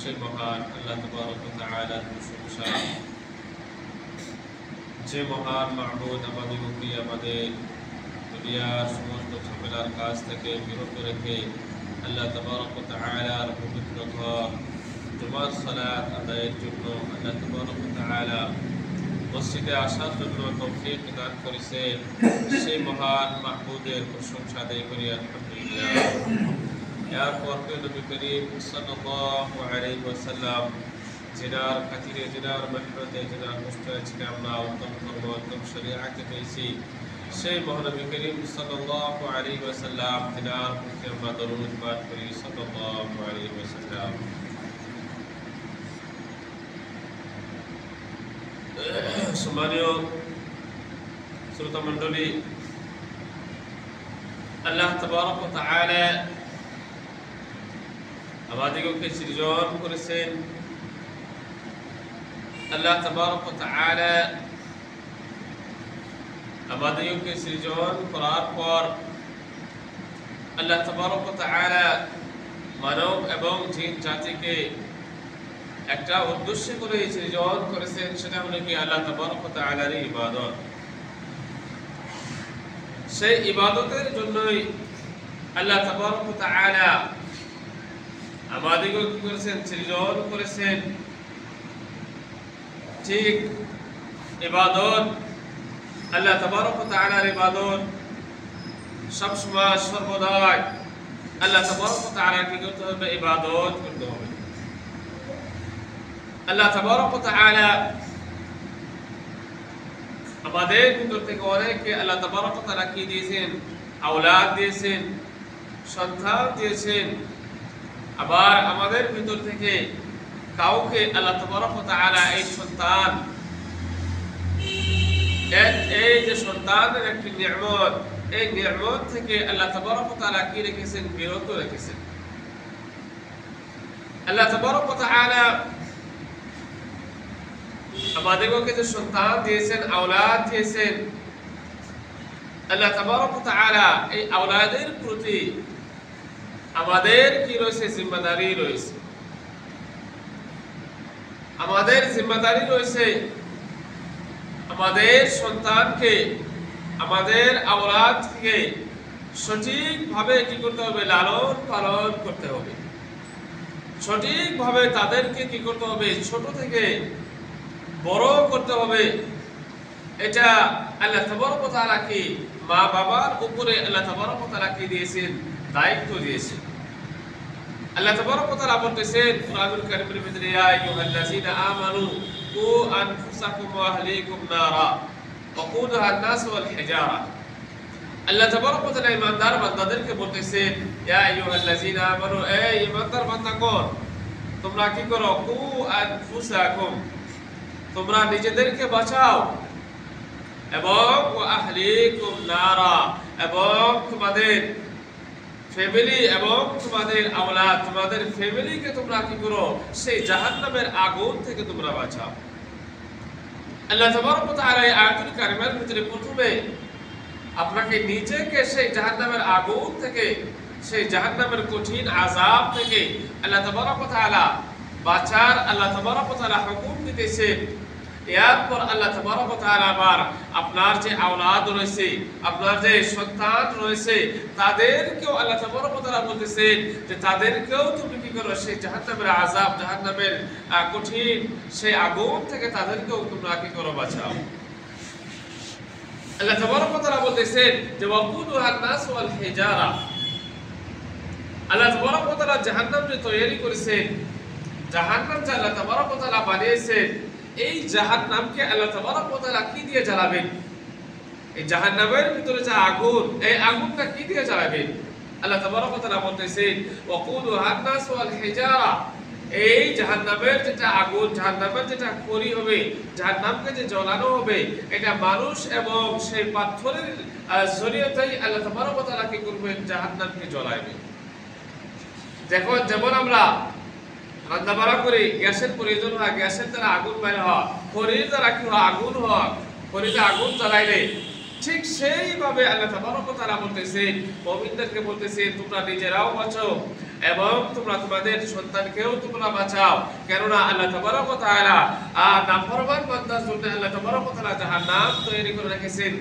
সেই মহান আল্লাহ তাবারক ওয়া তাআলার প্রশংসা, যে মহান মাহবুদ আমাদেরকে আমাদের দুনিয়ার সমস্ত ঝামেলার কাজ থেকে বিরত রেখে আল্লাহ তাবারক ওয়া তাআলার পবিত্র ঘর জুমার সালাত আদায়ের জন্য আল্লাহ তাবারক ওয়া তাআলা মসজিদে আসার জন্য তৌফিক দান করেছেন। সেই মহান মাহবুদের প্রশংসা আদায় করি আলহামদুলিল্লাহ। এরপর নবী করিম সাল্লাল্লাহু আলাইহি ওয়াসাল্লাম জিনার খাতিরে, জিনার মেহনতে, জিনার কষ্টে আজকে আমরা উত্তম ধর্ম, উত্তম শরীয়তকে পেয়েছি। সেই মহানবী করিম সাল্লাল্লাহু আলাইহি ওয়াসাল্লাম জিনার প্রতি আমরা দরুদ পাঠ করি সাল্লাল্লাহু আলাইহি ওয়াসাল্লাম। সম্মানীয় শ্রোতা মণ্ডলী, আল্লাহ তাবারক ওয়া তাআলা আমাদেরকে সৃজন করেছেন। আল্লাহ তাবারক ওয়া তাআলা আমাদেরকে সৃজন করার পর আল্লাহ তাবারক ওয়া তাআলা মানব এবং জিন জাতিকে একটা উদ্দেশ্য করে সৃজন করেছেন, সেটা হলো কি আল্লাহ তাবারক ওয়া তাআলার ইবাদত। সেই ইবাদতের জন্যই আল্লাহ তাবারক ওয়া তাআলা আমাদেরকে কি করেছেন? সৃজন করেছেন। ঠিক ইবাদত, আল্লাহ তাবারক ওয়া তাআলার ইবাদত সবসময় সর্বদাই আল্লাহ তাবারক ওয়া তাআলার কি করতে হবে? ইবাদত করতে হবে। আল্লাহ তাবারক ওয়া তাআলা আমাদের ভিতর থেকে অনেককে আল্লাহ তাবারক ওয়া তাআলা কি দিয়েছেন? আওলাদ দিয়েছেন, সন্তান দিয়েছেন। আবার আমাদের ভিতর থেকে কাউকে আল্লাহ তাবারক ওয়া তাআলা এই সন্তান, এই যে সন্তানের একটি নিয়ামত, এই নিয়ামত থেকে আল্লাহ তাবারক ওয়া তাআলা কি রেখেছেন? বিরত রেখেছেন। আল্লাহ তাবারক ওয়া তাআলা আমাদেরকে যে সন্তান দিয়েছেন, আওলাদ দিয়েছেন, আল্লাহ তাবারক ওয়া তাআলা এই আওলাদের প্রতি আমাদের কি রয়েছে? জিম্মাদারি রয়েছে। আমাদের জিম্মাদারি রয়েছে আমাদের সন্তানকে, আমাদের আওলাদকে সঠিকভাবে কি করতে হবে? লালন পালন করতে হবে। সঠিকভাবে তাদেরকে কি করতে হবে? ছোট থেকে বড় করতে হবে। এটা আল্লাহ তাবারক ওয়া তাআলা কি মা বাবার উপরে আল্লাহ তাবারক ওয়া তাআলা কি দিয়েছেন? দায়িত্ব দিয়েছেন। আল্লাহ তাবারক ওয়া তাআলা বলতেছেন কুরআনুল কারীমের ভিতরে, ইয়া আইয়ুহাল্লাযীনা আমানু কু আনফুসাকুম ওয়া আহলিকুম নারা ওয়াকুদুহা আন-নাস ওয়াল হিজারা। আল্লাহ তাবারক ওয়া তাআলা ঈমানদার বান্দাদেরকে বলতেছেন, ইয়া আইয়ুহাল্লাযীনা আমানু, এই ঈমানদার বান্দাগণ, তোমরা কি করো? কু আনফুসাকুম, তোমরা নিজেদেরকে বাঁচাও, এবং ওয়া আহলিকুম নারা, এবং তোমাদের ফ্যামিলি এবং তোমাদের আওলাদ, তোমাদের ফ্যামিলিকে তোমরা কি করো? সেই জাহান্নামের আগুন থেকে তোমরা বাঁচাও। আল্লাহ তাবারক ওয়া তাআলা এই আয়াতুল কারিমার ভিতরে প্রথমে আপনাকে নিজেকে সেই জাহান্নামের আগুন থেকে, সেই জাহান্নামের কঠিন আযাব থেকে আল্লাহ তাবারক ওয়া তাআলা বাঁচার আল্লাহ তাবারক ওয়া তাআলা হুকুম দিতেছেন। এরপর আল্লাহ তাবারক ওয়া তাআলা আবার আপনার যে আওলাদ রয়েছে, আপনার যে সন্তান রয়েছে, তাদেরকেও আল্লাহ তাবারক ওয়া তাআলা বলতেছেন যে তাদেরকেও তুমি কি করো? সেই জাহান্নামের আযাব, জাহান্নামের কঠিন সেই আগুন থেকে তাদেরকেও তোমরা কি করো? বাঁচাও। আল্লাহ তাবারক ওয়া তাআলা বলতেছেন যে ওয়াকুদুহা আন-নাস ওয়াল হিজারা। আল্লাহ তাবারক ওয়া তাআলা জাহান্নাম যে তৈরি করেছেন, জাহান্নাম যে আল্লাহ তাবারক ওয়া তাআলা বানিয়েছেন, এই জাহান্নামকে আল্লাহ তাবারক ওয়া তাআলা কি দিয়ে জ্বালাবেন? এই জাহান্নামের ভিতরে যে আগুন, এই আগুনটা কি দিয়ে জ্বালাবেন? আল্লাহ তাবারক ওয়া তাআলা বলতেছেন ওয়াকুদুহা আন-নাস ওয়াল হিজারা। এই জাহান্নামের যেটা আগুন, জাহান্নামের যেটা খড়ি হবে, জাহান্নামকে যে জ্বালানো হবে, এটা মানুষ এবং সেই পাথরের জরিয়তেই আল্লাহ তাবারক ওয়া তাআলা কি করবেন? জাহান্নামকে জ্বালাবেন। দেখো, যেমন আমরা রান্না বাড়া করে গ্যাসের প্রয়োজন হয়, গ্যাসের দ্বারা আগুন বের হয়, খড়ির দ্বারা কি হয়? আগুন হয়। খড়িতে আগুন জ্বালাইলে ঠিক সেইভাবে আল্লাহ তাবারক ওয়া তাআলা বলতেছেন, মুমিনদেরকে বলতেছেন তোমরা নিজেরাও বাঁচো এবং তোমরা তোমাদের সন্তানকেও তোমরা বাঁচাও, কেননা আল্লাহ তাবারক ওয়া তাআলা নাফরমান বান্দার জন্য আল্লাহ তাবারক ওয়া তাআলা জাহান্নাম তৈরি করে রেখেছেন।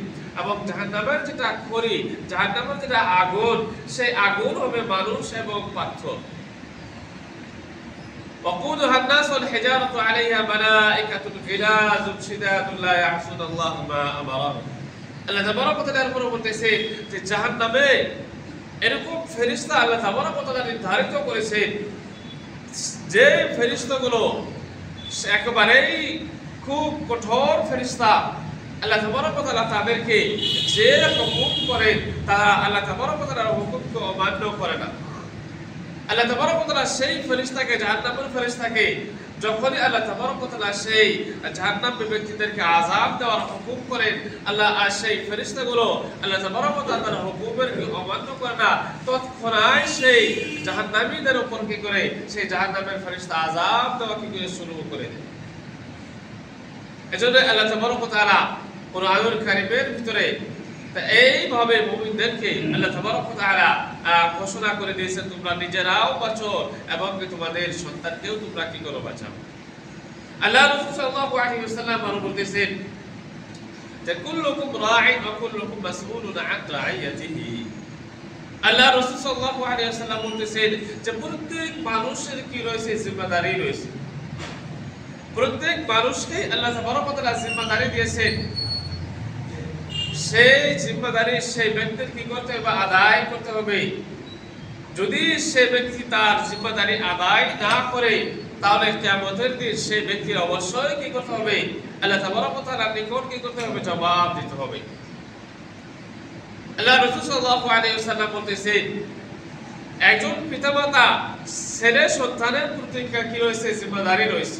এবং জাহান্নামের যেটা খড়ি, জাহান্নামের যেটা আগুন, সেই আগুন হবে মানুষ এবং পাথর। وقودها الناس والحجارة عليها ملائكة غلاظ شداد لا يعصون الله ما أمرهم। আল্লাহ তাবারক ওয়া তাআলা এরপর বলতেছে যে জাহান্নামে এরকম ফেরেশতা আল্লাহ তাবারক ওয়া তাআলা নির্ধারিত করেছেন, যে ফেরেশতাগুলো একেবারেই খুব কঠোর ফেরেশতা। আল্লাহ তাবারক ওয়া তাআলা তাদেরকে যে হুকুম করেন তারা আল্লাহ তাবারক ওয়া তাআলার হুকুমকে অমান্য করে না। আল্লাহ তাবারক ওয়া তাআলা সেই ফেরেশতাকে, জাহান্নামের ফেরেশতাকে, যখনই আল্লাহ তাবারক ওয়া তাআলা সেই জাহান্নামী ব্যক্তিদেরকে আযাব দেওয়ার হুকুম করেন, আল্লাহ আর সেই ফেরেশতাগুলো আল্লাহ তাবারক ওয়া তাআলার হুকুমের অমান্য করে না, তৎক্ষণাৎ সেই জাহান্নামীদের উপর কি করে, সেই জাহান্নামের ফেরেশতা আযাব দেওয়া কি করে শুরু করে দেয়। এজন্য আল্লাহ তাবারক ওয়া তাআলা কুরআনুল কারীমের ভিতরে এইভাবে মুমিনদেরকে আল্লাহ তাবারক ওয়া তাআলা ঘোষণা করে দিয়েছেন, তোমরা নিজেরাও বাঁচো এবং তোমাদের সন্তানকেও তোমরা কি করো, বাঁচাও। আল্লাহ রাসূল সাল্লাল্লাহু আলাইহি ওয়াসাল্লাম আরো বলতেছেন যে কুল্লুকুম রাঈন ওয়া কুল্লুকুম মাসউলুন আন রাইয়াতিহি। আল্লাহ রাসূল সাল্লাল্লাহু আলাইহি ওয়াসাল্লাম বলতেছেন যে প্রত্যেক মানুষের কি রয়েছে, জিম্মাদারি রয়েছে। প্রত্যেক মানুষকে আল্লাহ তাবারক ওয়া তাআলা জিম্মাদারি দিয়েছেন। সেই জিম্মাদারি সেই ব্যক্তির কি করতে হবে, আদায় করতে হবে। যদি সে ব্যক্তি তার জিম্মাদারি আদায় না করে, তাহলে কিয়ামতের দিন সেই ব্যক্তির অবশ্যই কি করতে হবে, আল্লাহ তাবারক ওয়া তাআলার নিকট কি করতে হবে, জবাব দিতে হবে। আল্লাহ রাসূল সাল্লাল্লাহু আলাইহি ওয়াসাল্লাম বলতেছেন, একজন পিতামাতা ছেলে সন্তানের প্রতি কি রয়েছে, জিম্মাদারি রয়েছে।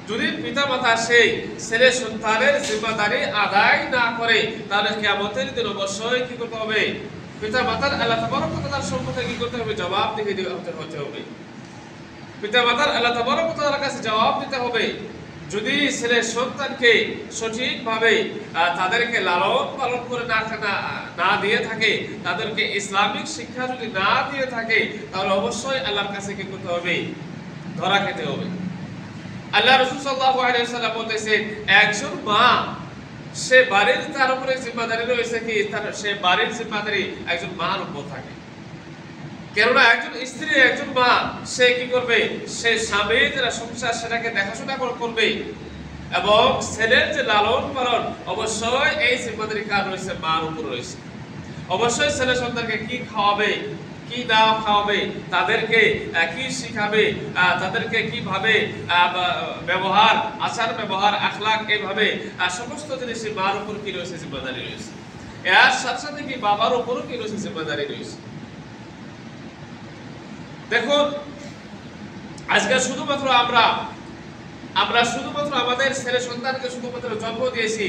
যদি পিতামাতা সেই ছেলে সন্তানের জিম্মাদারি আদায় না করে, তাহলে কিয়ামতের দিন অবশ্যই কি করতে হবে, পিতামাতার আল্লাহ তাবারক ওয়া তাআলার সম্মুখে কি করতে হবে, জবাবদিহি হতে হবে। পিতামাতার আল্লাহ তাবারক ওয়া তাআলার কাছে জবাব দিতে হবে। যদি ছেলে সন্তানকে সঠিকভাবে তাদেরকে লালন পালন করে না দিয়ে থাকে, তাদেরকে ইসলামিক শিক্ষা যদি না দিয়ে থাকে, তাহলে অবশ্যই আল্লাহর কাছে কি করতে হবে, ধরা খেতে হবে। আল্লাহ রাসূল সাল্লাল্লাহু আলাইহি ওয়াসাল্লাম বলতেছেন, একজন মা সে বাড়ির তার উপরে জিম্মাদারি রয়েছে কি, তার সে বাড়ির জিম্মাদারি একজন মার উপর থাকে। কেননা একজন স্ত্রী, একজন মা সে কি করবে, সে স্বামীর যারা সংসার সেটাকে দেখাশোনা করবে, এবং ছেলের যে লালন পালন অবশ্যই এই জিম্মাদারি কার রয়েছে, মার উপর রয়েছে। অবশ্যই ছেলে সন্তানকে কি খাওয়াবে, কি না খাওয়াবে, তাদেরকে কি শিখাবে, তাদেরকে কিভাবে ব্যবহার, আচার ব্যবহার, আখলাক, এইভাবে সমস্ত জিনিসই মার উপর কি রয়েছে, জিম্মাদারি রয়েছে। এর সাথে সাথে কি বাবার উপরও কি রয়েছে, জিম্মাদারি রয়েছে। দেখুন, আজকে শুধুমাত্র আমরা শুধুমাত্র আমাদের ছেলে সন্তানকে শুধুমাত্র জন্ম দিয়েছি।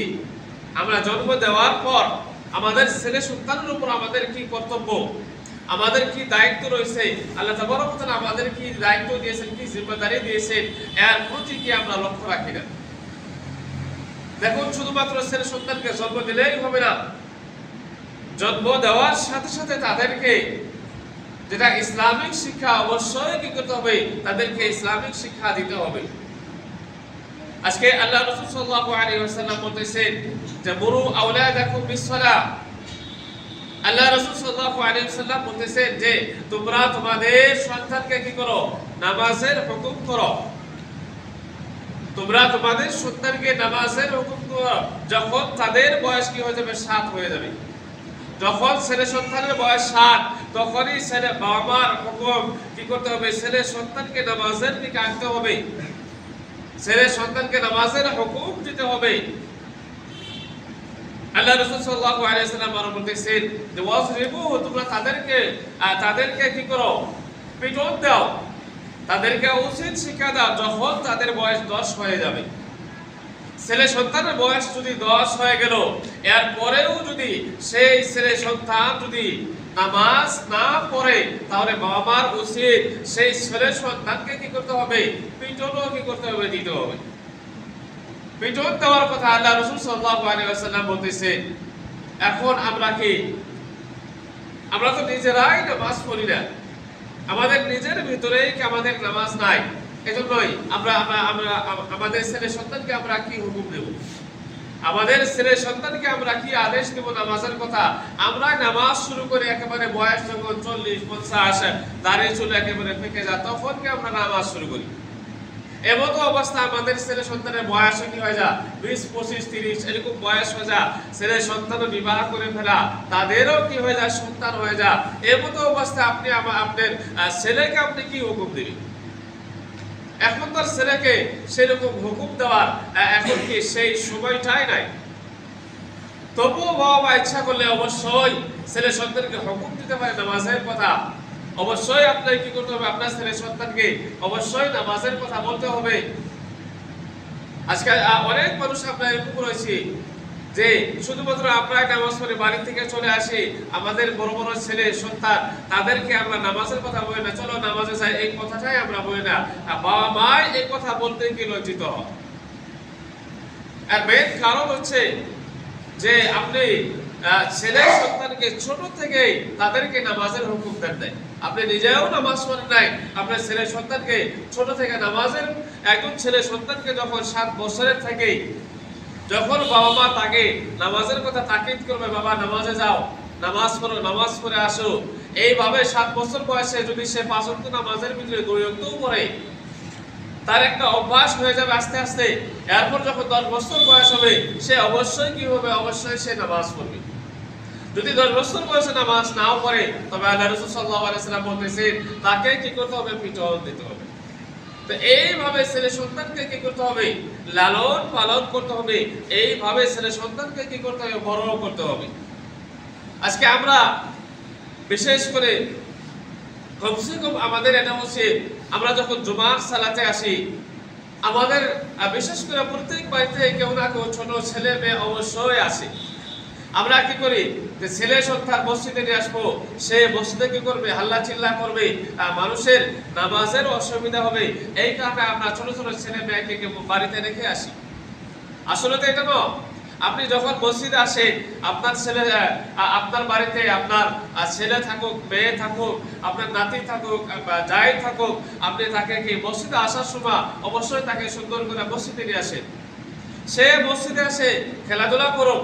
আমরা জন্ম দেওয়ার পর আমাদের ছেলে সন্তানের উপর আমাদের কি কর্তব্য, আমাদের কি দায়িত্ব রয়েছে, আল্লাহ তাবারক ওয়া তাআলা আমাদের কি দায়িত্ব দিয়েছেন, কি জিম্মাদারি দিয়েছেন, এর প্রতি কি আমরা লক্ষ্য রাখি না। দেখুন, শুধুমাত্র ছেলে সন্তানকে জন্ম দিলেই হবে না, জন্ম দেওয়ার সাথে সাথে তাদেরকে যেটা ইসলামিক শিক্ষা অবশ্যই কি করতে হবে, তাদেরকে ইসলামিক শিক্ষা দিতে হবে। আজকে আল্লাহ রাসূল সাল্লাল্লাহু আলাইহি ওয়াসাল্লাম বলতেছেন যে মুরু আওলাদাকুম বিসসালাহ। আল্লাহ রাসূল সাল্লাল্লাহু আলাইহি ওয়াসাল্লাম বলতেছেন যে তোমরা তোমাদের সন্তানকে কি করো, নামাজের হুকুম করো। তোমরা তোমাদের সন্তানকে নামাজের হুকুম করো যখন তাদের বয়স কি হয়ে যাবে, 7 হয়ে যাবে। যখন ছেলে সন্তানের বয়স 7, তখনই ছেলে বাবা মার হুকুম কি করতে হবে, ছেলে সন্তানকে নামাজের দিকে আনতে হবে, ছেলে সন্তানকে নামাজের হুকুম দিতে হবে। আল্লাহ রাসূল সাল্লাল্লাহু আলাইহি ওয়াসাল্লাম বলতেছেন যে ওয়াজরিবুহু, তোমরা তাদেরকে কি করো, পিটন দাও, তাদেরকে উচিত শিক্ষা দাও যখন তাদের বয়স 10 হয়ে যাবে। ছেলে সন্তানের বয়স যদি 10 হয়ে গেল, এর পরেও যদি সেই ছেলে সন্তান যদি নামাজ না পড়ে, তাহলে বাবা মার উচিত সেই ছেলে সন্তানকে কি করতে হবে, পিটনও কি করতে হবে, দিতে হবে। পিটন দেওয়ার কথা আল্লাহ রাসূল সাল্লাল্লাহু আলাইহি ওয়াসাল্লাম বলতেছেন। এখন আমরা তো নিজেরাই নামাজ পড়ি না, আমাদের নিজের ভিতরেই কি আমাদের নামাজ নাই? এজন্যই আমরা আমাদের ছেলে সন্তানকে আমরা কি হুকুম দেব, আমাদের ছেলে সন্তানকে আমরা কি আদেশ দেব নামাজের কথা? আমরা নামাজ শুরু করে একেবারে বয়স যখন 40-50 দাঁড়িয়ে চলে একেবারে ফেঁকে যায়, তখন কি আমরা নামাজ শুরু করি। এমন অবস্থা আমাদের ছেলে সন্তানের বয়স কি হয়ে যায় 20, 25, 30 এরকম বয়স হয়ে যায়, ছেলে সন্তান বিবাহ করে ফেলা, তাদেরও কি হয়ে যায় সন্তান হয়ে যায়। এমন অবস্থা আপনি আপনার ছেলেকে আপনি কি হুকুম দিবেন? এখন তার ছেলেকে সেরকম হুকুম দেওয়ার এখন কি সেই সময়টাই নাই। তবুও বাবা ইচ্ছা করলে অবশ্যই ছেলে সন্তানকে হুকুম দিতে পারে নামাজের কথা। অবশ্যই আপনাকে কি করতে হবে? আপনার ছেলে সন্তানকে অবশ্যই নামাজের কথা বলতে হবে। আজকে অনেক মানুষ আমরা এরকম রয়েছি যে শুধুমাত্র আমরা নামাজ পড়ে বাড়ি থেকে চলে আসি, আমাদের বড় বড় ছেলে সন্তান তাদেরকে আমরা নামাজের কথা বলি না, চলো নামাজে যাই, এই কথাটাই আমরা বলি না। বাবা মা এই কথা বলতে কি লজ্জিত হয়। আর মেন কারণ হচ্ছে যে আপনি ছেলে সন্তানকে ছোট থেকে তাদেরকে নামাজের হুকুম দেন নাই, আপনি নিজেও নামাজ পড়েন নাই, আপনার ছেলে সন্তানকে ছোট থেকে নামাজের, একজন ছেলে সন্তানকে যখন 7 বছরের থেকে যখন বাবা মা তাকে নামাজের কথা তাকিদ করবে, বাবা নামাজে যাও, নামাজ পড়ো, নামাজ পড়ে আসো, এইভাবে 7 বছর বয়সে যদি সে 5 ওয়াক্ত নামাজের ভিতরে 2 ওয়াক্তও পড়ে, তার একটা অভ্যাস হয়ে যাবে আস্তে আস্তে। এরপর যখন 10 বছর বয়স হবে, সে অবশ্যই কি হবে? অবশ্যই সে নামাজ পড়বে। যদি 10 বছর বয়সে নামাজ নাও পড়ে, তবে আল্লাহ রাসূল সাল্লাল্লাহু আলাইহি ওয়াসাল্লাম বলতেছেন তাকে কি করতে হবে? পিটন দিতে হবে। তো এইভাবে ছেলে সন্তানকে কি করতে হবে? লালন পালন করতে হবে। এইভাবে ছেলে সন্তানকে কি করতে হবে? বড় করতে হবে। আজকে আমরা বিশেষ করে কমসে কম আমাদের এটা উচিত, আমরা যখন জুমার সালাতে আসি, আমাদের বিশেষ করে প্রত্যেক বাড়িতে কেউ না কেউ ছোট ছেলে মেয়ে অবশ্যই আসে। আমরা কি করি? যে ছেলে সন্তান মসজিদে নিয়ে আসবো, সে মসজিদে কি করবে? হাল্লা চিল্লা করবে, মানুষের নামাজের অসুবিধা হবে। এই কারণে আমরা ছোট ছোট ছেলে মেয়েকে বাড়িতে রেখে আসি। আসলে তো এটা নয়। আপনি যখন মসজিদে আসেন, আপনার ছেলে, আপনার বাড়িতে আপনার ছেলে থাকুক, মেয়ে থাকুক, আপনার নাতি থাকুক, যাই থাকুক, আপনি তাকে কি মসজিদে আসার সময় অবশ্যই তাকে সুন্দর করে মসজিদে নিয়ে আসেন। সে মসজিদে আসে খেলাধুলা করুক,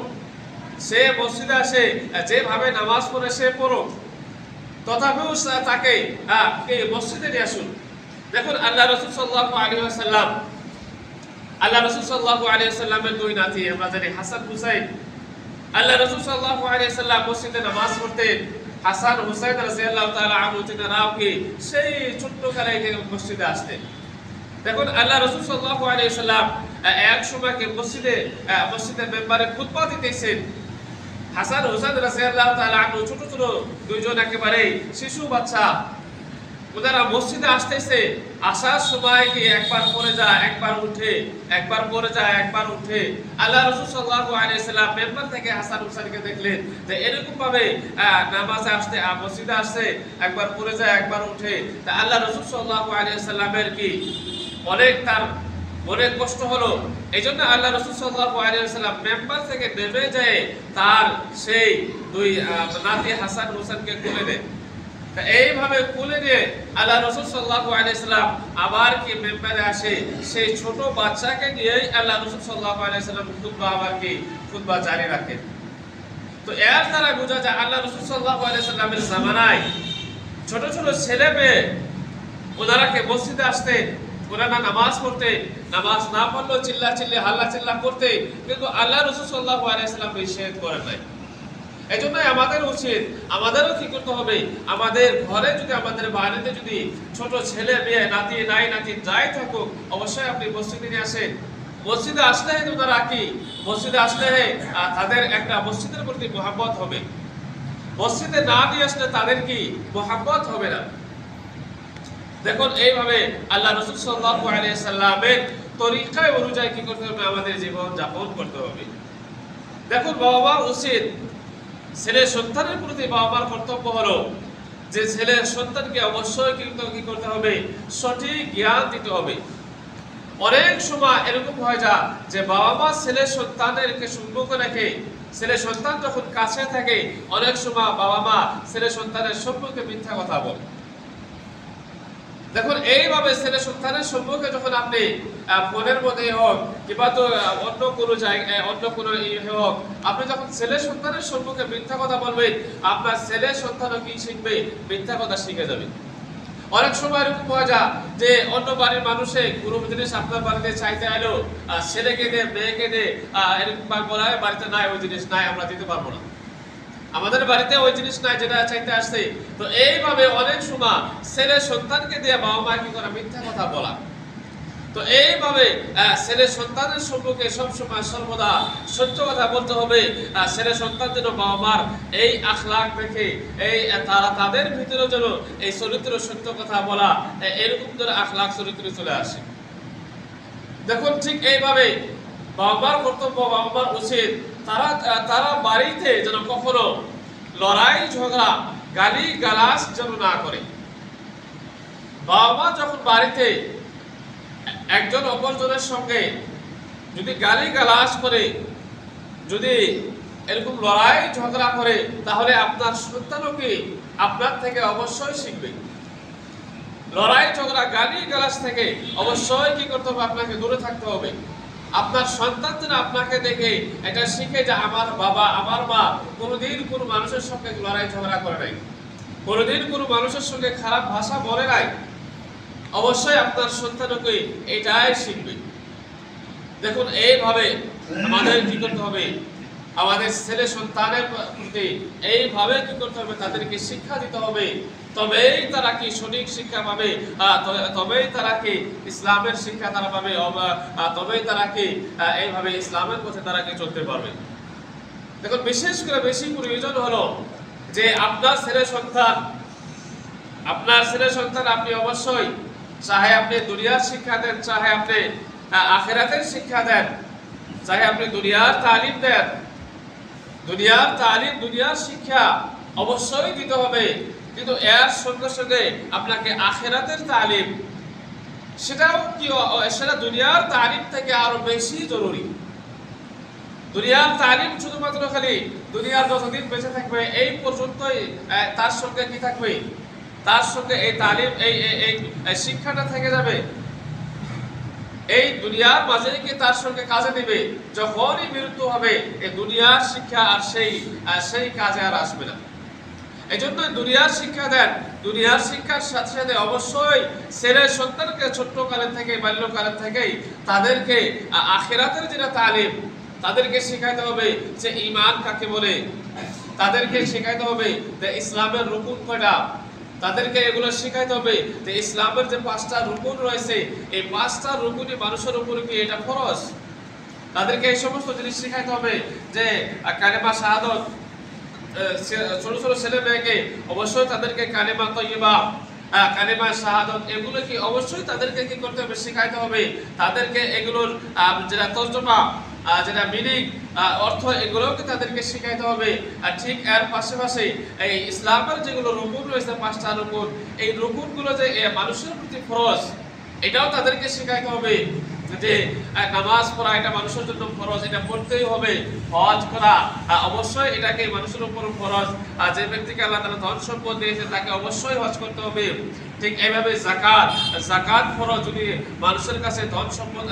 সে মসজিদে আসে যেভাবে নামাজ পড়ে সে পড়ুক, তথাপিও তাকে মসজিদে নিয়ে আসুন। দেখুন আল্লাহ রাসূল সাল্লাল্লাহু আলাইহি ওয়াসাল্লাম, আল্লাহ রাসূল সাল্লাল্লাহু আলাইহি ওয়াসাল্লামের 2 নাতি, আমরা জানি হাসান হুসাইন। আল্লাহ রাসূল সাল্লাল্লাহু আলাইহি ওয়াসাল্লাম মসজিদে নামাজ পড়তেন। হাসান হুসাইন রাদিয়াল্লাহু তাআলা আনহু তিনারাও কি সেই ছোট্ট কালে মসজিদে আসতেন। দেখুন আল্লাহ রাসূল সাল্লাল্লাহু আলাইহি ওয়াসাল্লাম এক সময় কি মসজিদের মেম্বারে খুতবা দিতেছেন। হাসান হুসাইন রাদিয়াল্লাহু তাআলা আনহু ছোট ছোট দুইজন একেবারে শিশু বাচ্চা, ওনারা মসজিদে আসতেছে, আসার সময় কি একবার পড়ে যায় একবার উঠে, একবার পড়ে যায় একবার উঠে। আল্লাহ রাসূল সাল্লাল্লাহু আলাইহি ওয়াসাল্লাম মেম্বার থেকে হাসান হুসাইনকে দেখলেন যে এরকম ভাবে নামাজে আসতে, মসজিদে আসছে, একবার পড়ে যায় একবার উঠে। তা আল্লাহ রাসূল সাল্লাল্লাহু আলাইহি ওয়াসাল্লামের কি তার অনেক কষ্ট হলো। এই জন্য আল্লাহ রাসূল সাল্লাল্লাহু আলাইহি ওয়াসাল্লাম মেম্বার থেকে নেমে যায়, তার সেই 2 নাতি হাসান হুসাইনকে কোলে নেন। এইভাবে কোলে নিয়ে আল্লাহ রাসূল সাল্লাল্লাহু আলাইহি ওয়াসাল্লাম আবার কি মেম্বারে আসে, সেই ছোট বাচ্চাকে নিয়েই আল্লাহ রাসূল সাল্লাল্লাহু আলাইহি ওয়াসাল্লাম খুতবা জারি রাখেন। তো এর দ্বারা বোঝা যায় আল্লাহ রাসূল সাল্লাল্লাহু আলাইহি ওয়াসাল্লামের জামানায় ছোট ছোট ছেলে মেয়ে ওনারাকে মসজিদে আসতে, ওনারা নামাজ পড়তে, নামাজ না পড়লেও চিল্লা চিল্লি হাল্লা চিল্লা করতে, কিন্তু আল্লাহ রাসূল সাল্লাল্লাহু আলাইহি ওয়াসাল্লাম নিষেধ করেন নাই। এই জন্য আমাদের উচিত, আমাদেরও কি করতে হবে? আমাদের ঘরে যদি, আমাদের বাড়িতে যদি ছোট ছেলে মেয়ে নাতি নাই নাতি যাই থাকুক, অবশ্যই আপনি মসজিদে নিয়ে আসেন। মসজিদে আসলে ওনারা কি, মসজিদে আসলে তাদের একটা মসজিদের প্রতি মহব্বত হবে। মসজিদে না নিয়ে আসলে তাদের কি মহব্বত হবে না। দেখুন এইভাবে আল্লাহ রাসূল সাল্লাল্লাহু আলাইহি ওয়াসাল্লামের তরিকা অনুযায়ী কি করতে হবে? আমাদের জীবন যাপন করতে হবে। দেখুন বাবা মার উচিত, ছেলে সন্তানের প্রতি বাবা মার কর্তব্য হলো যে ছেলে সন্তানকে অবশ্যই কিন্তু কি করতে হবে? সঠিক জ্ঞান দিতে হবে। অনেক সময় এরকম হয় যে বাবা মা ছেলে সন্তানকে সম্মুখে রেখে, ছেলে সন্তান যখন কাছে থাকে, অনেক সময় বাবা মা ছেলে সন্তানের সম্মুখে মিথ্যা কথা বলে। দেখুন এইভাবে ছেলে সন্তানের সম্পর্কে যখন আপনি ফোনের মধ্যে হোক কিংবা তো অন্য কোনো জায়গায় অন্য কোনো হোক, আপনি যখন ছেলে সন্তানের সম্পর্কে মিথ্যা কথা বলবেন, আপনার ছেলে সন্তানও কি শিখবে? মিথ্যা কথা শিখে যাবে। অনেক সময় এরকম হয় যা যে অন্য বাড়ির মানুষে কোনো জিনিস আপনার বাড়িতে চাইতে এলো, ছেলেকে দে মেয়েকে দে, এরকম বলা হয় বাড়িতে নাই, ওই জিনিস নাই, আমরা দিতে পারবো না, আমাদের বাড়িতে ওই জিনিস নাই যেটা চাইতে আসছে। তো এইভাবে অনেক সময় ছেলে সন্তানকে দিয়ে বাবা মা কি করে? মিথ্যা কথা বলা। তো এইভাবে ছেলে সন্তানের সম্পর্কে সবসময় সর্বদা সত্য কথা বলতে হবে। ছেলে সন্তান যেন বাবা মার এই আখলাক দেখে এই তাদের ভিতরে যেন এই চরিত্র সত্য কথা বলা, এরকম যেন আখলাক চরিত্র চলে আসে। দেখুন ঠিক এইভাবে বাবা মার কর্তব্য, বাবা মার উচিত তারা বাড়িতে যেন কখনো লড়াই ঝগড়া গালি গালাজ যেন না করে। বাবা মা যখন বাড়িতে একজন অপরজনের সঙ্গে যদি গালি গালাজ করে, যদি এরকম লড়াই ঝগড়া করে, তাহলে আপনার সন্তানও কি আপনার থেকে অবশ্যই শিখবে। লড়াই ঝগড়া গালি গালাজ থেকে অবশ্যই কি করতে হবে? আপনাকে দূরে থাকতে হবে। আপনার সন্তান যেন আপনাকে দেখে এটা শিখে যে আমার বাবা আমার মা কোনোদিন কোনো মানুষের সঙ্গে লড়াই ঝগড়া করে নাই, কোনোদিন কোনো মানুষের সঙ্গে খারাপ ভাষা বলে নাই। অবশ্যই আপনার সন্তানকে এটাই শিখবে। দেখুন এইভাবে আমাদের কি করতে হবে? আমাদের ছেলে সন্তানের প্রতি এইভাবে কি করতে হবে? তাদেরকে শিক্ষা দিতে হবে। তবেই তারা কি সঠিক শিক্ষা পাবে, তবেই তারা কি ইসলামের শিক্ষা তারা পাবে, তবেই তারা কি এইভাবে ইসলামের পথে তারা কি চলতে পারবে। দেখুন বিশেষ করে বেশি প্রয়োজন হলো যে আপনার ছেলে সন্তান আপনি অবশ্যই, চাহে আপনি দুনিয়ার শিক্ষা দেন, চাহে আপনি আখিরাতের শিক্ষা দেন, চাহে আপনি দুনিয়ার তালিম দেন, দুনিয়ার শিক্ষা অবশ্যই দিতে হবে। কিন্তু এর সঙ্গে সঙ্গে আপনাকে আখিরাতের তালিম, সেটা দুনিয়ার তালিম থেকে আরো বেশি জরুরি। দুনিয়ার তালিম শুধুমাত্র খালি দুনিয়ার যতদিন বেঁচে থাকবে এই পর্যন্তই তার সঙ্গে কি থাকবে? তার সঙ্গে এই তালিম এই শিক্ষাটা থেকে যাবে। এই দুনিয়ার মাঝে কি তার সঙ্গে কাজে দিবে? যখনই মৃত্যু হবে এই দুনিয়ার শিক্ষা আর সেই কাজে আর আসবে না। এই জন্য দুনিয়ার শিক্ষা দেন। দুনিয়ার শিক্ষার সাথে সাথে অবশ্যই ছেলে সন্তানকে ছোট্টকালের থেকে বাল্যকালের থেকেই তাদেরকে আখিরাতের যেটা তালিম তাদেরকে শেখাইতে হবে যে ঈমান কাকে বলে, তাদেরকে শেখাইতে হবে যে ইসলামের রুকুন কয়টা, তাদেরকে এগুলো শেখাইতে হবে যে ইসলামের যে 5টা রুকুন রয়েছে এই 5টা রুকুনই মানুষের উপরে কি এটা ফরজ। তাদেরকে এই সমস্ত জিনিস শেখাইতে হবে যে কালেমা শাহাদাত, ছোট ছোট ছেলে মেয়েকে অবশ্যই তাদেরকে কালেমা তয়্যিবা, কালেমা শাহাদাত এগুলো কি অবশ্যই তাদেরকে কি করতে হবে? শেখাইতে হবে। তাদেরকে এগুলোর যেটা তর্জমা, যেটা মিনিং, অর্থ এগুলোকে তাদেরকে শেখাইতে হবে। আর ঠিক এর পাশাপাশি এই ইসলামের যেগুলো রুকুন রয়েছে 5টা রুকুন, এই রুকুনগুলো যে মানুষের প্রতি ফরজ এটাও তাদেরকে শেখাইতে হবে। যে নামাজ পড়া এটা মানুষের জন্য ফরজ, এটা পড়তেই হবে। হজ করা অবশ্যই এটাকে মানুষের উপর ফরজ। যে ব্যক্তিকে আল্লাহ তাআলা ধন সম্পদ দিয়েছে তাকে অবশ্যই হজ করতে হবে। ঠিক এইভাবে যাকাত ফরজ। যদি মানুষের কাছে ধন সম্পদ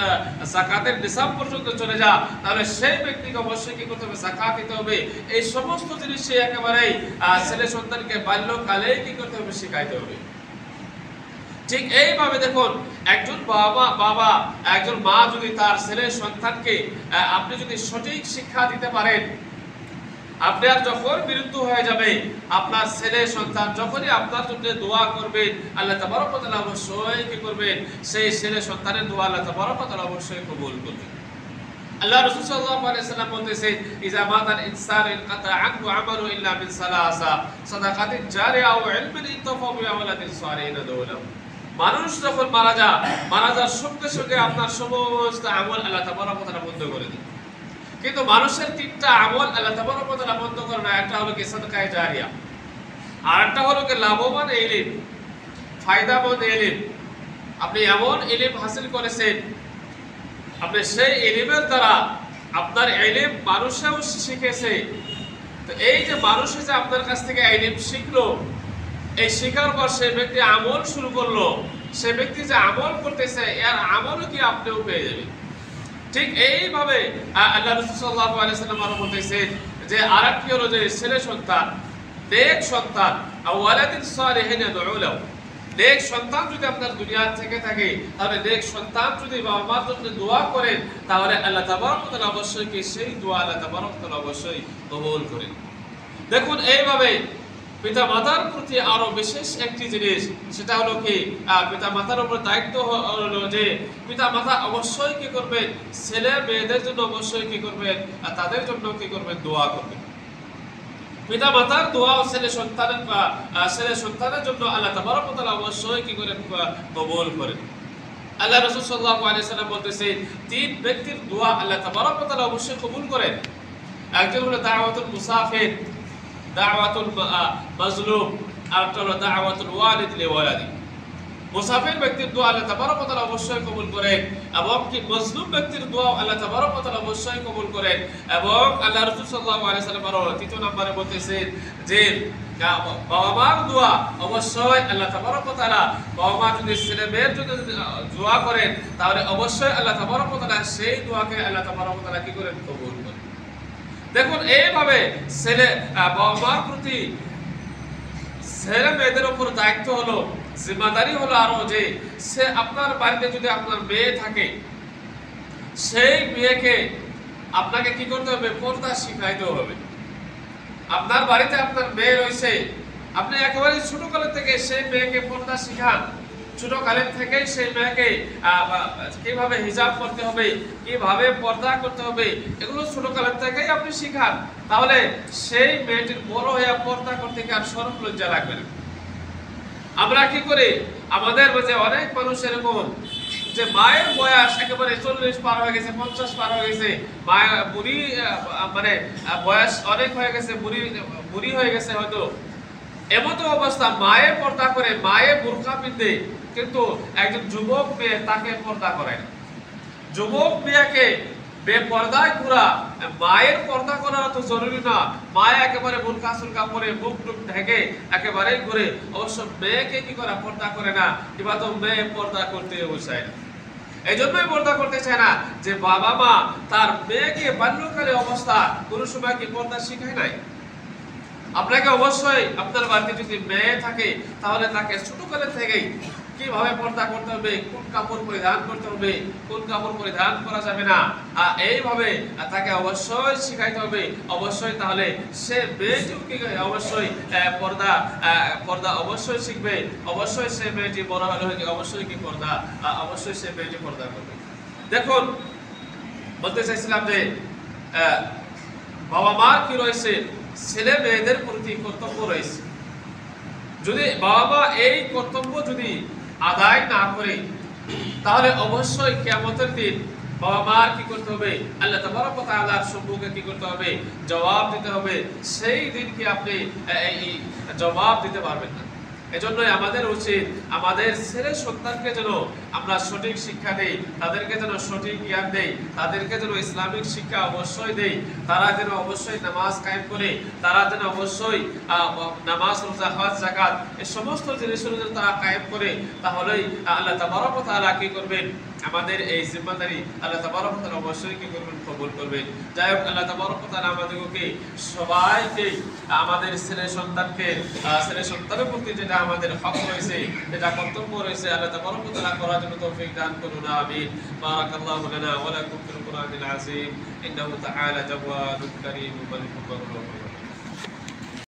যাকাতের নিসাব পর্যন্ত চলে যায় তাহলে সেই ব্যক্তিকে অবশ্যই কি করতে হবে? যাকাত দিতে হবে। এই সমস্ত জিনিস একেবারেই ছেলে সন্তানকে বাল্যকালেই কি করতে হবে? শেখাইতে হবে। ঠিক এইভাবে দেখুন একজন বাবা একজন মা যদি তার ছেলে সন্তানকে আপনি যদি সঠিক শিক্ষা দিতে পারেন, আপনার যখন মৃত্যু হয়ে যাবে আপনার ছেলে সন্তান যখনই আপনার জন্য দোয়া করবেন আল্লাহ তাবারক ওয়া তাআলা অবশ্যই কি করবেন? সেই ছেলে সন্তানের দোয়া আল্লাহ তাবারক ওয়া তাআলা অবশ্যই কবুল করবেন। আল্লাহ রাসূল সাল্লাল্লাহু আলাইহি ওয়াসাল্লাম বলতেছেন ইযা মাতাল ইনসানু ইনকাতা আনহু আমালু ইল্লা মিন সালাসা সাদাকাতিন জারিয়া আও ইলমিন ইনতাফা বিহি ওয়ালাদিন সালিহিন ইয়াদউলাহু। মানুষ যখন মারা যাওয়ার সঙ্গে সঙ্গে আপনার সমস্ত আমল আল্লাহ তাবারক ওয়া তাআলা বন্ধ করে দেন। কিন্তু মানুষের 3টা আমল আল্লাহ তাবারক ওয়া তাআলা বন্ধ করে না। একটা হলো কি সাদকায়ে জারিয়া, আর একটা হলো কি লাভবান ইলম, ফায়দামন্দ ইলম। আপনি এমন ইলম হাসিল করেছেন, আপনি সেই ইলমের দ্বারা আপনার ইলম মানুষেও শিখেছে। তো এই যে মানুষে যে আপনার কাছ থেকে ইলম শিখলো, এই শেখার পর সেই ব্যক্তি আমল শুরু করলো, সে ব্যক্তি যে আমল করতেছে এর আমলও কি আপনিও পেয়ে যাবেন। ঠিক এইভাবে আল্লাহ রাসূল সাল্লাল্লাহু আলাইহি ওয়াসাল্লাম আরো বলতেছেন যে আরেকটি হলো যে ছেলে সন্তান, নেক সন্তান, ওয়ালাদিন সালিহিন ইয়াদউ লাহু, নেক সন্তান যদি আপনার দুনিয়া থেকে থাকে, তাহলে নেক সন্তান যদি বাবা মার জন্য দোয়া করেন, তাহলে আল্লাহ তাবারক ওয়া তাআলা অবশ্যই কি সেই দোয়া আল্লাহ তাবারক ওয়া তাআলা অবশ্যই কবুল করেন। দেখুন এইভাবে পিতা মাতার প্রতি আরো বিশেষ একটি জিনিস, সেটা হলো কি পিতা মাতার উপর দায়িত্ব হলো যে পিতা মাতা অবশ্যই কি করবেন, ছেলে মেয়েদের জন্য অবশ্যই কি করবেন, তাদের জন্য কি করবেন, দোয়া করবেন। পিতা মাতার দোয়া ও ছেলে সন্তানের জন্য আল্লাহ তাবারক ওয়া তাআলা অবশ্যই কি করেন, কবুল করেন। আল্লাহ রাসূল সাল্লাল্লাহু আলাইহি ওয়াসাল্লাম বলতেছেন তিন ব্যক্তির দোয়া আল্লাহ তাবারক ওয়া তাআলা অবশ্যই কবুল করেন। একজন হলো দাওয়াতুল মুসাফির, দাওয়াতুল মাজলুম, আর একটা হলো দাওয়াতুল ওয়ালিদ লিওয়ালাদি। মুসাফির ব্যক্তির দোয়া আল্লাহ তাবারক ওয়া তাআলা অবশ্যই কবুল করেন, এবং কি মাজলুম ব্যক্তির দোয়া আল্লাহ তাবারক ওয়া তাআলা অবশ্যই কবুল করেন। এবং আল্লাহ রাসূল সাল্লাল্লাহু আলাইহি ওয়াসাল্লাম আরো তৃতীয় নম্বরে বলতেছেন যে বাবা মার দোয়া অবশ্যই আল্লাহ তাবারক ওয়া তাআলা, বাবা মা যদি ছেলে মেয়ের জন্য দোয়া করেন, তাহলে অবশ্যই আল্লাহ তাবারক ওয়া তাআলা সেই দোয়াকে আল্লাহ তাবারক ওয়া তাআলা কি করেন, কবুল করেন। দেখুন এইভাবে বাবা মার প্রতি ছেলে মেয়েদের উপর দায়িত্ব হলো, জিম্মাদারি হলো আরো যে সে আপনার বাড়িতে যদি আপনার মেয়ে থাকে, সেই মেয়েকে আপনাকে কি করতে হবে, পর্দা শিখাইতে হবে। আপনার বাড়িতে আপনার মেয়ে রয়েছে, আপনি একেবারে ছোটকালের থেকে সেই মেয়েকে পর্দা শিখান। ছোটকালের থেকেই সেই মেয়েকে কিভাবে হিজাব করতে হবে, কিভাবে পর্দা করতে হবে, এগুলো ছোটকালের থেকেই আপনি শিখান। তাহলে সেই মেয়েটির বড় হয়ে পর্দা করতে কি আর শরম লজ্জা লাগবে না। আমরা কি করি, আমাদের মাঝে অনেক মানুষ এরকম যে মায়ের বয়স একেবারে 40 পার হয়ে গেছে, 50 পার হয়ে গেছে, মায়ের বুড়ি মানে বয়স অনেক হয়ে গেছে, বুড়ি হয়ে গেছে হয়তো, এমন তো অবস্থা মায়ের পর্দা করে, মায়ের বোরকা পিঁধে, কিন্তু একজন যুবক মেয়ে তাকে পর্দা করে না। যুবক মেয়েকে বেপর্দায় ঘোরা, মায়ের পর্দা করা তো জরুরি না, মায়ে একেবারে বোরকা সুরকা পরে মুখ টুক ঢেকে একেবারেই ঘুরে, অবশ্য মেয়েকে কি করা, পর্দা করে না, কিংবা তো মেয়ে পর্দা করতে চায় না। এই জন্যই পর্দা করতে চায় না যে বাবা মা তার মেয়েকে বাল্যকালে অবস্থা কোনো সময় কি পর্দা শিখায় নাই। আপনাকে অবশ্যই আপনার বাড়িতে যদি মেয়ে থাকে, তাহলে তাকে ছোটকালে থেকেই কিভাবে পর্দা করতে হবে, কোন কাপড় পরিধান করতে হবে, কোন কাপড় পরিধান করা যাবে না, এইভাবে তাকে অবশ্যই শিখাইতে হবে অবশ্যই। তাহলে সে মেয়েটিকে অবশ্যই পর্দা অবশ্যই শিখবে, অবশ্যই সে মেয়েটি বড় হলে অবশ্যই কি পর্দা, অবশ্যই সে মেয়েটি পর্দা করবে। দেখুন বলতে চাইছিলাম যে বাবা মা কি রয়েছে, ছেলে মেয়েদের প্রতি কর্তব্য রয়েছে। যদি বাবা মা এই কর্তব্য যদি আদায় না করে, তাহলে অবশ্যই কিয়ামতের দিন বাবা মার কি করতে হবে, আল্লাহ তাবারক ওয়া তাআলার সম্মুখে কি করতে হবে, জবাব দিতে হবে। সেই দিন কি আপনি এই জবাব দিতে পারবেন না। এজন্যই আমাদের উচিত আমাদের ছেলে সন্তানকে যেন আমরা সঠিক শিক্ষা দেই, তাদেরকে যেন সঠিক জ্ঞান দেই, তাদেরকে যেন ইসলামিক শিক্ষা অবশ্যই দেই, তারা যেন অবশ্যই নামাজ কায়েম করে, তারা যেন অবশ্যই নামাজ, রোজা, হজ, যাকাত এই সমস্ত জিনিসগুলো যেন তারা কায়েম করে, তাহলেই আল্লাহ তাবারক ওয়া তাআলা কি করবেন, আমাদের এই জিম্মাদারি আল্লাহ তাবারক ওয়া তাআলা অবশ্যই কি করবেন, কবুল করবেন। যাই হোক, আল্লাহ তাবারক ওয়া তাআলা আমাদেরকে সবাইকে আমাদের ছেলে সন্তানের প্রতি যেটা আমাদের হক রয়েছে, যেটা কর্তব্য রয়েছে, আল্লাহ তাবারক ওয়া তাআলা করার জন্য তৌফিক দান করুন। আমিন। বারাকাল্লাহু লানা ওয়া লাকুম ফিল কুরআনিল আযীম। ইন্নাহু তাআলা জাওয়াদুন কারীমুন মালিকুর রহমান।